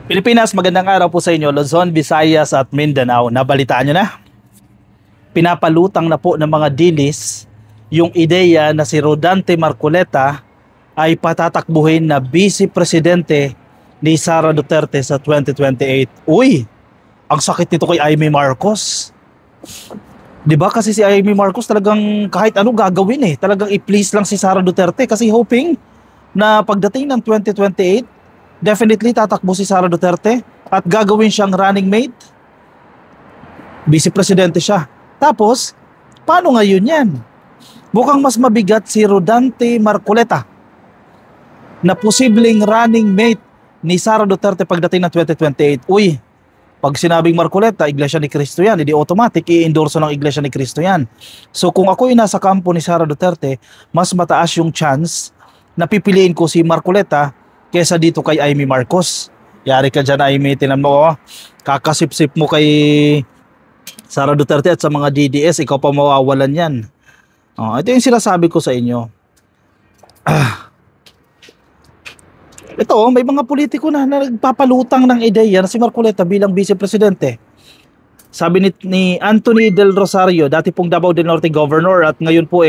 Pilipinas, magandang araw po sa inyo. Luzon, Visayas at Mindanao. Nabalitaan nyo na? Pinapalutang na po ng mga dilis yung ideya na si Rodante Marcoleta ay patatakbuhin na Vice Presidente ni Sara Duterte sa 2028. Uy, ang sakit nito kay Amy Marcos. Diba kasi si Amy Marcos talagang kahit ano gagawin talagang i-please lang si Sara Duterte kasi hoping na pagdating ng 2028, definitely tatakbo si Sara Duterte at gagawin siyang running mate. Vice Presidente siya. Tapos, paano ngayon yan? Mukhang mas mabigat si Rodante Marcoleta na posibleng running mate ni Sara Duterte pagdating ng 2028. Uy, pag sinabing Marcoleta, Iglesia ni Cristo yan, hindi automatic i-endorso ng Iglesia ni Cristo yan. So kung ako ay nasa kampo ni Sara Duterte, mas mataas yung chance na pipiliin ko si Marcoleta kesa dito kay Amy Marcos. Yari ka dyan, Amy, tinan mo, kakasip-sip mo kay Sara Duterte at sa mga DDS, ikaw pa mawawalan yan. Ito yung sinasabi ko sa inyo. Ito, may mga politiko na nagpapalutang ng ideya na si Marcoleta bilang Vice Presidente. Sabi ni Anthony Del Rosario, dati pong Davao del Norte Governor at ngayon po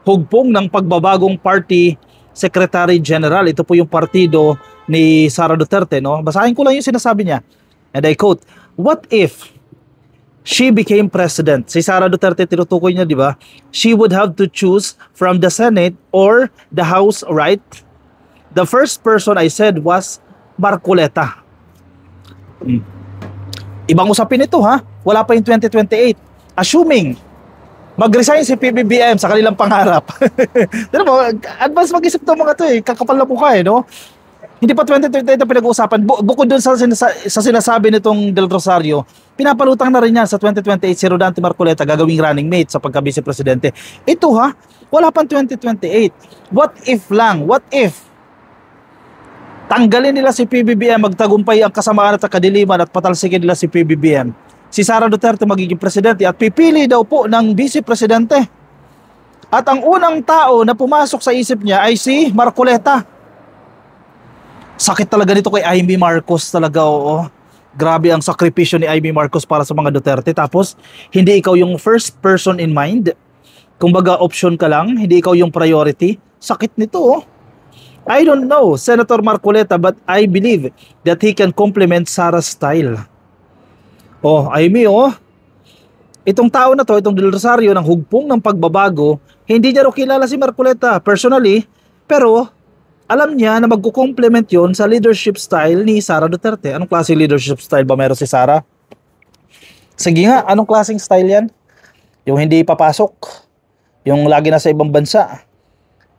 hugpong ng pagbabagong party Secretary General. Ito po yung partido ni Sara Duterte, no? Basahin ko lang yung sinasabi niya. And I quote, "What if she became president?" Si Sara Duterte, tinutukoy niya, di ba? "She would have to choose from the Senate or the House, right? The first person I said was Marcoleta." Ibang usapin ito, ha? Wala pa yung 2028. Assuming mag-resign si PBBM sa kanilang pangarap. Pero mo, advance mag-isip to mga to kakapal na mukha no? Hindi pa 2028 na pinag-uusapan. Bukod dun sa sinasabi nitong Del Rosario, pinapalutang na rin yan sa 2028 si Rodante Marcoleta gagawing running mate sa pagka-Vice Presidente. Ito wala pang 2028. What if lang? What if tanggalin nila si PBBM, magtagumpay ang kasamaan at kadiliman at patalsikin nila si PBBM? Si Sara Duterte magiging presidente at pipili daw po ng Vice Presidente. At ang unang tao na pumasok sa isip niya ay si Marcoleta. Sakit talaga nito kay Amy Marcos talaga, oo. Grabe ang sakripisyo ni Amy Marcos para sa mga Duterte. Tapos, hindi ikaw yung first person in mind. Kumbaga, option ka lang, hindi ikaw yung priority. Sakit nito, I don't know, Senator Marcoleta, but I believe that he can complement Sara's style. Amy, itong tao na to, itong Del Rosario ng hugpong ng pagbabago, hindi niya ro kilala si Marcoleta personally, pero alam niya na magko-complement yon sa leadership style ni Sara Duterte. Anong klaseng leadership style ba meron si Sara? Sige nga, anong klaseng style yan? Yung hindi papasok, yung lagi na sa ibang bansa,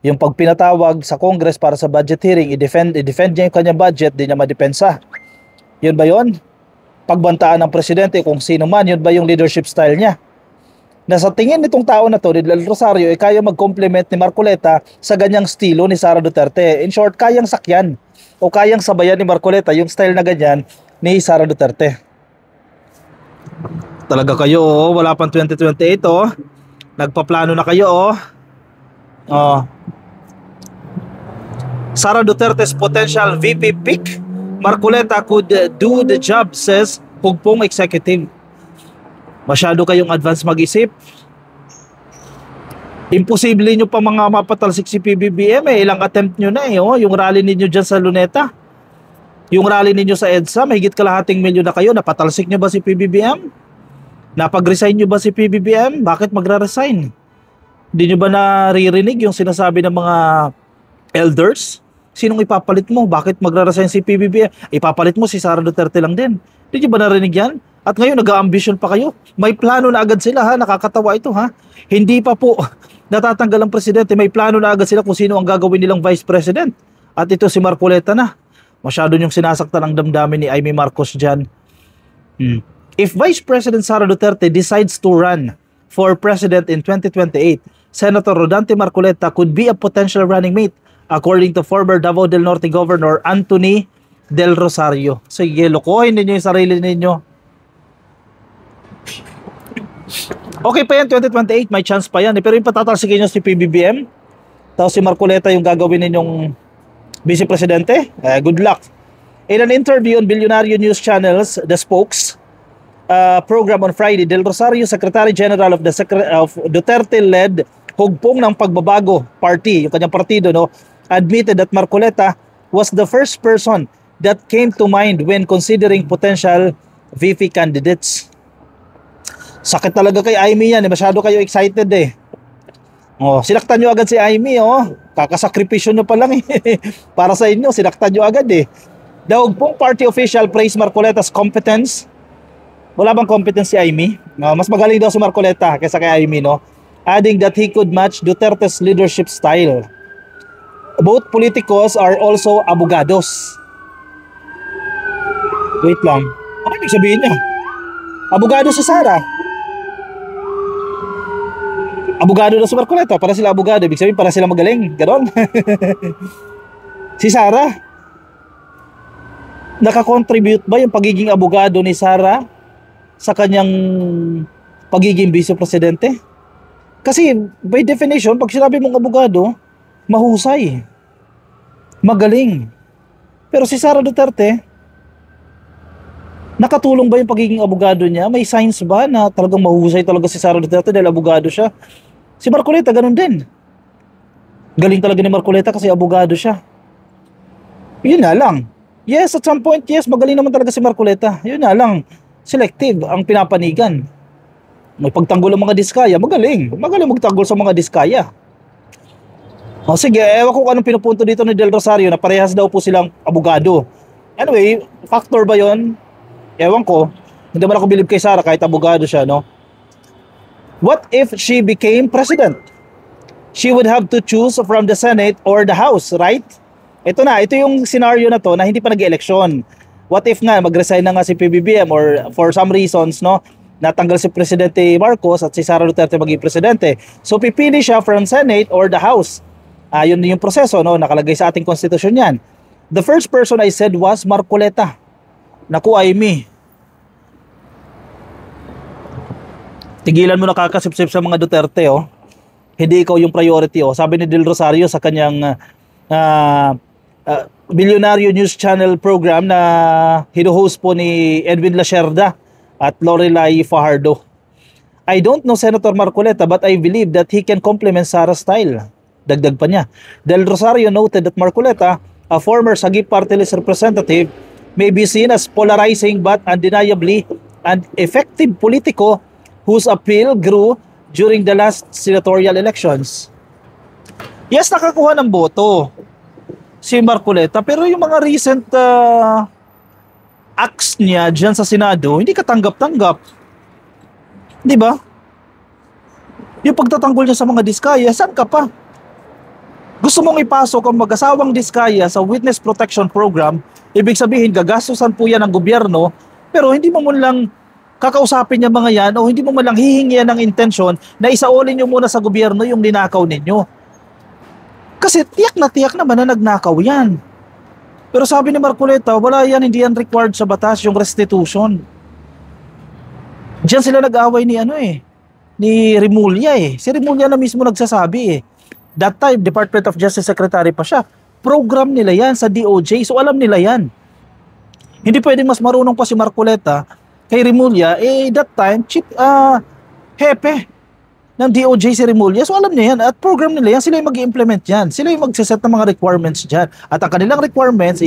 yung pag pinatawag sa Congress para sa budget hearing, i-defend niya yung kanyang budget, di niya madepensa. Yun ba yun? Pagbantaan ng presidente kung sino man, yun ba yung leadership style niya? Na sa tingin nitong tao na to, ni Del Rosario, kaya mag-complement ni Marcoleta sa ganyang estilo ni Sara Duterte. In short, kayang sakyan o kayang sabayan ni Marcoleta yung style na ganyan ni Sara Duterte. Talaga kayo, wala pang 2028, nagpaplano na kayo, Sara Duterte's potential VP pick, Marcoleta could do the job, says hugpong executive. Masyado kayong advance mag-isip. Imposible nyo pa mga mapatalsik si PBBM ilang attempt nyo na yung rally ninyo dyan sa Luneta, yung rally ninyo sa EDSA, mahigit kalahating milyon na kayo. Napatalsik nyo ba si PBBM? Napag-resign nyo ba si PBBM? Bakit magra-resign? Hindi nyo ba naririnig yung sinasabi ng mga elders? Sinong ipapalit mo? Bakit magra-resign si PBBM? Ipapalit mo si Sara Duterte lang din. Hindi nyo ba narinig yan? At ngayon nag-a-ambition pa kayo. May plano na agad sila, nakakatawa ito, Hindi pa po natatanggal ang presidente, may plano na agad sila kung sino ang gagawin nilang vice president. At ito si Marcoleta na. Masyado niyong sinasaktan ang damdamin ni Amy Marcos dyan. If Vice President Sara Duterte decides to run for president in 2028, Senator Rodante Marcoleta could be a potential running mate, according to former Davao del Norte Governor Anthony Del Rosario. Sige, lokohin ninyo yung sarili ninyo. Okay pa yan, 2028, may chance pa yan. Pero yung patatalsikin nyo si PBBM, tapos si Marcoleta yung gagawin ninyong vice presidente, good luck. In an interview on Billionaire News Channel's The Spokes program on Friday, Del Rosario, Secretary General of Duterte-led hugpong ng pagbabago party, yung kanyang partido, no, admitted that Marcoleta was the first person that came to mind when considering potential VP candidates. Sakit talaga kay Amy yan, masyado kayo excited eh. Oh, sinaktan nyo agad si Amy, oh. Kakasakripisyon nyo pa lang eh. Para sa inyo, sinaktan nyo agad eh. The hugpong party official praised Marcoleta's competence. Wala bang competence si Amy? Mas magaling daw si Marcoleta kaysa kay Amy, no? Adding that he could match Duterte's leadership style. Both politicos are also abogados. Wait lang. Ano ibig sabihin niya? Abogado si Sara. Abogado na si Marcoleta. Para sila abogado. Ibig sabihin para sila magaling. Ganon. Si Sara. Nakakontribute ba yung pagiging abogado ni Sara sa kanyang pagiging vice-presidente? Kasi by definition, pag sinabi mong abogado, mahusay. Magaling. Pero si Sara Duterte, nakatulong ba yung pagiging abogado niya? May signs ba na talagang mahusay talaga si Sara Duterte dahil abogado siya? Si Marcoleta, ganun din. Galing talaga ni Marcoleta kasi abogado siya. Yun nga lang. Yes, at some point, yes, magaling naman talaga si Marcoleta. Yun nga lang. Selective ang pinapanigan. May pagtanggol ng mga diskaya, magaling. Magaling magtanggol sa mga diskaya. O sige, ewan ko kung anong pinupunto dito ni Del Rosario na parehas daw po silang abogado. Anyway, factor ba yon? Ewan ko. Hindi man ako bilib kay Sara kahit abogado siya, no? What if she became president? She would have to choose from the Senate or the House, right? Ito yung scenario na to na hindi pa nag-eleksyon. What if nga mag-resign na nga si PBBM or for some reasons, no, natanggal si Presidente Marcos at si Sara Duterte maging presidente. So pipili siya from Senate or the House. Yun yung proseso, no, nakalagay sa ating konstitusyon yan. The first person I said was Marcoleta. Naku, Amy. Tigilan mo na kakasipsip sa mga Duterte, oh. Hindi ikaw yung priority, oh. Sabi ni Del Rosario sa kanyang Billionaire News Channel program na hinuhost po ni Edwin Lacerda at Lorelai Fajardo. I don't know Senator Marcoleta but I believe that he can complement Sara's style. Dagdag pa niya. Del Rosario noted that Marcoleta, a former Sagip Party List representative, may be seen as polarizing but undeniably an effective politico whose appeal grew during the last senatorial elections. Yes, nakakuha ng boto si Marcoleta, pero yung mga recent acts niya dyan sa Senado, hindi katanggap-tanggap. Di ba? Yung pagtatanggol niya sa mga diskaya, saan ka pa? Gusto mong ipasok ang mag-asawang diskaya sa Witness Protection Program, ibig sabihin, gagastusan po yan ng gobyerno, pero hindi mo lang kakausapin niya mga yan o hindi mo lang hihingi yan ng intensyon na isaulin nyo muna sa gobyerno yung ninakaw ninyo. Kasi tiyak naman na nagnakaw yan. Pero sabi ni Marcoleta, wala yan, hindi yan required sa batas, yung restitution. Diyan sila nag-away ni Remulla eh. Si Remulla na mismo nagsasabi eh. That time, Department of Justice Secretary pa siya. Program nila yan sa DOJ, so alam nila yan. Hindi pwedeng mas marunong pa si Marcoleta kay Remulla, that time, hepe ng DOJ si Remulla. So alam niya yan, at program nila yan, sila yung mag-i-implement yan. Sila yung magsiset ng mga requirements dyan. At ang kanilang requirements,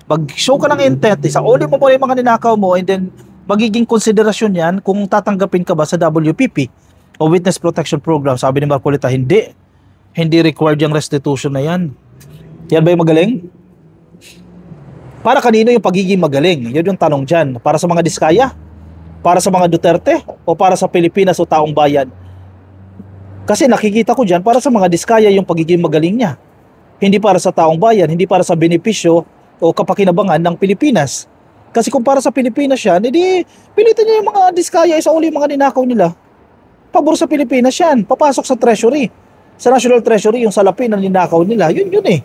mag-show ka ng intent, isauli mo yung mga ninakaw mo, and then magiging konsiderasyon yan kung tatanggapin ka ba sa WPP o Witness Protection Program. Sabi ni Marcoleta, hindi required yung restitution na yan. Yan ba yung magaling? Para kanino yung pagiging magaling? Yun yung tanong dyan. Para sa mga diskaya? Para sa mga Duterte? O para sa Pilipinas o taong bayan? Kasi nakikita ko dyan, para sa mga diskaya yung pagiging magaling niya. Hindi para sa taong bayan, hindi para sa benepisyo o kapakinabangan ng Pilipinas. Kasi kung para sa Pilipinas yan, edi pilitin niya yung mga diskaya, isauli yung mga ninakaw nila. Pabor sa Pilipinas yan, papasok sa Treasury. Sa National Treasury, yung salapi ng ninakaw nila, yun eh.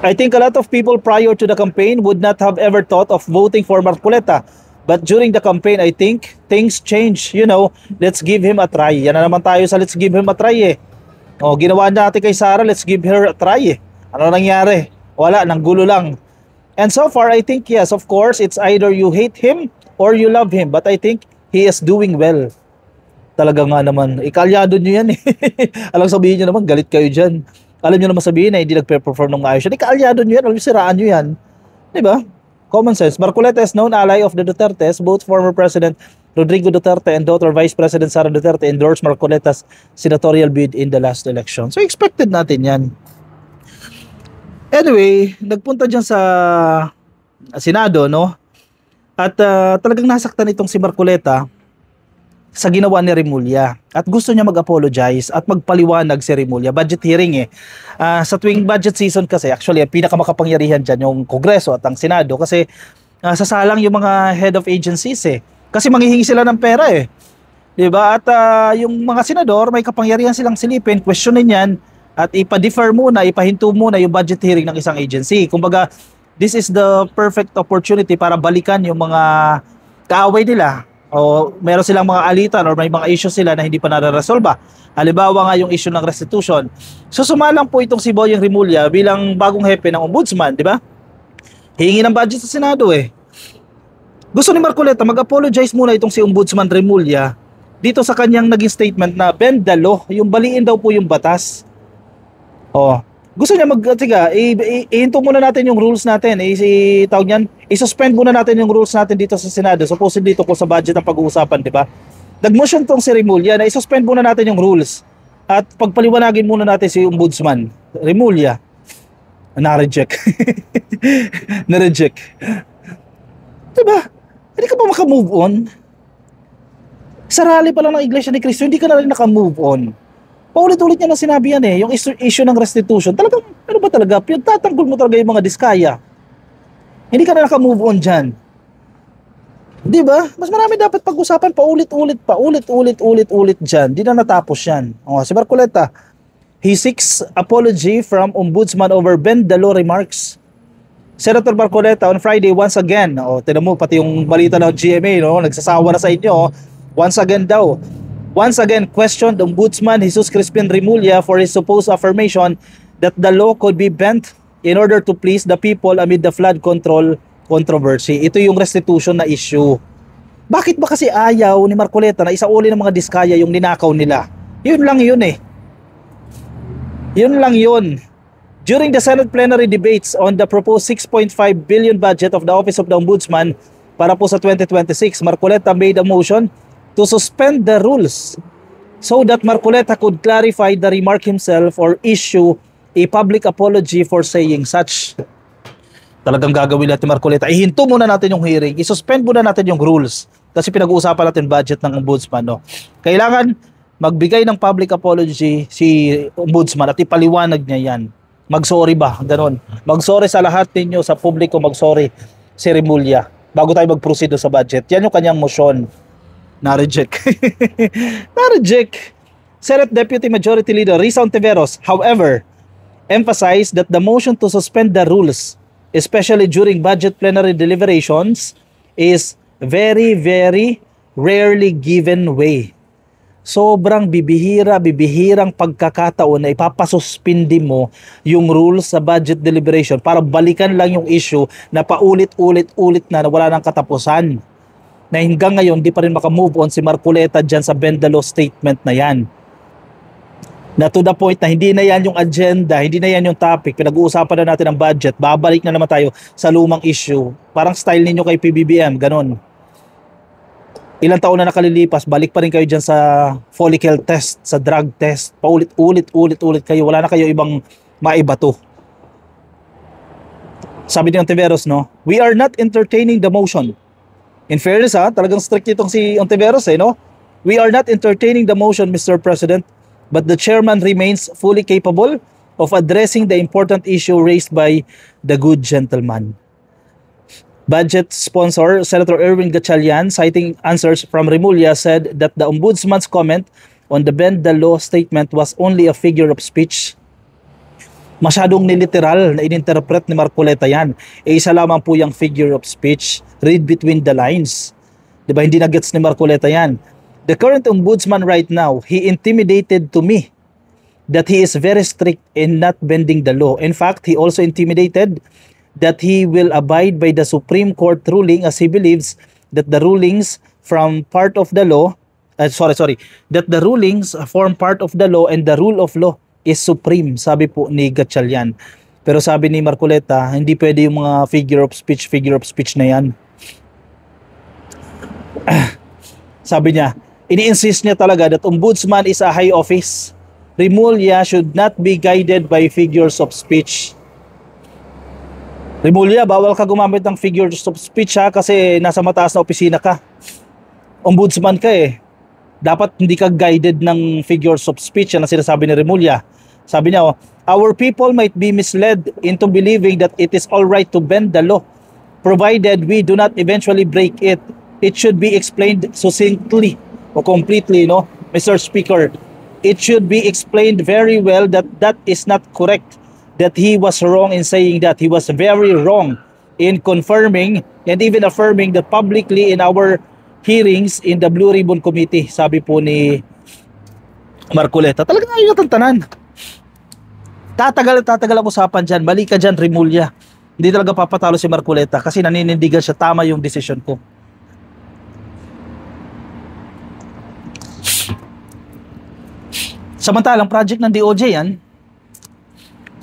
I think a lot of people prior to the campaign would not have ever thought of voting for Marcoleta. But during the campaign, I think things change. Let's give him a try. Yan na naman tayo sa let's give him a try eh. Ginawa natin kay Sara, let's give her a try eh. Ano nangyari? Wala, nang gulo lang. And so far, I think, yes, of course, it's either you hate him or you love him. But I think he is doing well. Talaga nga naman, ikalyado nyo yan eh. Alam sabihin nyo naman, galit kayo dyan. Alam nyo naman sabihin na hindi nagpe-perform ng ayos yan. Ikaalyado nyo yan, alam nyo, siraan nyo yan. Diba? Common sense. Marcoleta is known ally of the Dutertes. Both former President Rodrigo Duterte and daughter Vice President Sara Duterte endorsed Marcoleta's senatorial bid in the last election. So expected natin yan. Anyway, nagpunta dyan sa Senado, no? At talagang nasaktan itong si Marcoleta sa ginawa ni Remulla. At gusto niya mag-apologize at magpaliwanag si Remulla. Budget hearing eh. Sa tuwing budget season kasi, actually, ang pinakamakapangyarihan dyan yung Kongreso at ang Senado kasi sasalang yung mga head of agencies eh. Kasi manghihingi sila ng pera eh. Diba? At yung mga senador, may kapangyarihan silang silipin, questionin yan, at ipa-defer muna, ipahinto muna yung budget hearing ng isang agency. Kumbaga, this is the perfect opportunity para balikan yung mga kaaway nila. O meron silang mga alitan or may mga issue sila na hindi pa nare-resolve. Halimbawa nga yung issue ng restitution. So sumalang po itong si Boyeng Remulla bilang bagong hepe ng ombudsman, di ba? Hihingi ng budget sa Senado eh. Gusto ni Marcoleta mag-apologize muna itong si Ombudsman Remulla dito sa kanyang naging statement na bend the law, yung baliin daw po yung batas. Oh, gusto niya ihinto muna natin yung rules natin. Tawag niyan, i-suspend muna natin yung rules natin dito sa Senado. Supposedly dito po sa budget ang pag-uusapan, di ba? Nag-motion tong si Remulla na i-suspend muna natin yung rules at pagpaliwanagin muna natin si Ombudsman Remulla. Na-reject. Na-reject. Diba? Hindi ka ba maka-move on? Sa rally pa lang ng Iglesia ni Cristo, hindi ka na rin naka-move on. Paulit-ulit niya na sinabi yan eh, yung issue ng restitution. Talagang, ano ba talaga? Pinagtatanggol mo talaga yung mga diskaya. Hindi ka na naka-move on dyan. Di ba? Mas marami dapat pag-usapan, paulit-ulit dyan. Di na natapos yan. O, si Marcoleta, he seeks apology from Ombudsman over bend the law remarks. Senator Marcoleta on Friday once again, tinan mo pati yung balita ng GMA, no, nagsasawa na sa inyo, once again questioned Ombudsman Jesus Crispin Remulla for his supposed affirmation that the law could be bent in order to please the people amid the flood control controversy. Ito yung restitution na issue. Bakit ba kasi ayaw ni Marcoleta na isauli ng mga diskaya yung ninakaw nila? Yun lang yun eh. Yun lang yun. During the Senate plenary debates on the proposed 6.5 billion budget of the Office of the Ombudsman para po sa 2026, Marcoleta made a motion to suspend the rules so that Marcoleta could clarify the remark himself or issue a public apology for saying such. Talagang gagawin natin Marcoleta. Ihinto muna natin yung hearing, isuspend muna natin yung rules kasi pinag-uusapan natin budget ng Ombudsman. No? Kailangan magbigay ng public apology si Ombudsman at ipaliwanag niya yan. Mag-sorry ba? Ganon. Mag-sorry sa lahat ninyo, sa publiko, mag-sorry si Remulla bago tayo mag-proceed sa budget. Yan yung kanyang motion. Na-reject. Na-reject. Senate Deputy Majority Leader Risa Ontiveros, however, emphasized that the motion to suspend the rules, especially during budget plenary deliberations, is very, very rarely given way. Sobrang bibihirang pagkakataon na ipapasuspindi mo yung rules sa budget deliberation para balikan lang yung issue na paulit-ulit na wala nang katapusan. Na hanggang ngayon di pa rin makamove on si Marcoleta dyan sa bend the law statement na yan. Na to the point na hindi na yan yung agenda, hindi na yan yung topic, pinag-uusapan na natin ang budget, babalik na naman tayo sa lumang issue. Parang style ninyo kay PBBM, ganon. Ilang taon na nakalilipas, balik pa rin kayo dyan sa follicle test, sa drug test. Paulit-ulit kayo. Wala na kayo ibang maibato. Sabi ni Ontiveros, no? We are not entertaining the motion. In fairness, talagang strict itong si Ontiveros, no? We are not entertaining the motion, Mr. President, but the chairman remains fully capable of addressing the important issue raised by the good gentleman. Budget sponsor Senator Erwin Gatchalian, citing answers from Remulla, said that the Ombudsman's comment on the bend the law statement was only a figure of speech. Masyadong niliteral na ininterpret ni Marcoleta yan. Isa lamang po yung figure of speech. Read between the lines. Diba, hindi na gets ni Marcoleta yan. The current Ombudsman right now, he intimidated to me that he is very strict in not bending the law. In fact, he also intimidated that he will abide by the Supreme Court ruling as he believes that the rulings from part of the law, that the rulings form part of the law and the rule of law is supreme, sabi po ni Gatchalian. Pero sabi ni Marcoleta, hindi pwede yung mga figure of speech na yan. Sabi niya, ini-insist niya talaga that ombudsman is a high office. Remulla should not be guided by figures of speech. Remulla, bawal ka gumamit ng figures of speech ha, kasi nasa mataas na opisina ka. Ombudsman ka eh. Dapat hindi ka guided ng figures of speech, yan ang sinasabi ni Remulla. Sabi niya, our people might be misled into believing that it is all right to bend the law, provided we do not eventually break it. It should be explained succinctly o completely, no, Mr. Speaker. It should be explained very well that that is not correct, that he was wrong in saying that. He was very wrong in confirming and even affirming that publicly in our hearings in the Blue Ribbon Committee, sabi po ni Marcoleta. Talagang ayaw natang tanan. Tatagal ang usapan dyan. Mali ka dyan, Remulla. Hindi talaga papatalo si Marcoleta kasi naninindigan siya, tama yung decision ko. Samantalang project ng DOJ yan,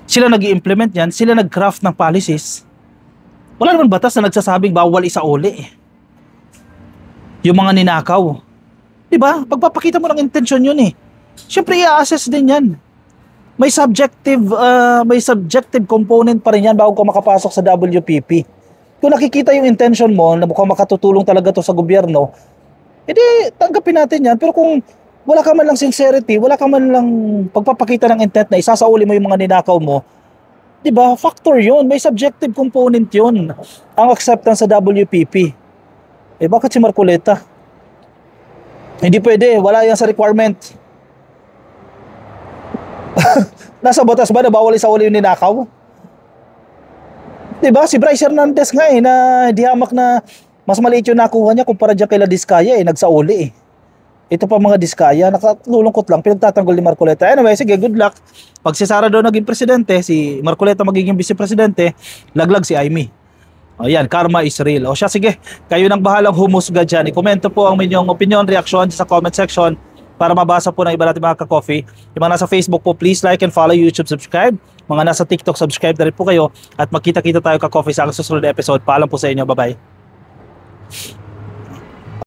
sila nag-i-implement yan, sila nag-craft ng policies. Wala naman batas na nagsasabing bawal isauli. Yung mga ninakaw. Diba? Pagpapakita mo ng intention yun eh. Siyempre i-assess din yan. May subjective component pa rin yan bago ka makapasok sa WPP. Kung nakikita yung intention mo na mukhang makatutulong talaga to sa gobyerno, edi tanggapin natin yan. Pero kung wala ka man lang sincerity, wala ka man lang pagpapakita ng intent na isasauli mo yung mga ninakaw mo, di ba? Factor yun. May subjective component yun. Ang acceptance sa WPP. Eh bakit si Marcoleta? Hindi pwede. Wala yan sa requirement. Nasa batas ba na bawal isauli yung ninakaw? Di ba? Si Bryce Hernandez nga eh, na di hamak na mas maliit yung nakuha niya kumpara dyan kay Diskaya eh, nagsauli eh. Ito pa mga Diskaya, nakalulungkot lang, pinagtatanggol ni Marcoleta. Anyway, sige, good luck. Pag si Sara daw naging presidente, si Marcoleta magiging vice-presidente, laglag si Amy. O yan, karma is real. O siya, sige, kayo nang bahalang humusga dyan. I-komento po ang inyong opinion, reaction sa comment section para mabasa po ng iba natin mga ka-coffee. Yung mga nasa Facebook po, please like and follow, YouTube, subscribe. Mga nasa TikTok, subscribe na rin po kayo. At magkita-kita tayo ka-coffee sa susunod na episode. Paalam po sa inyo. Bye-bye.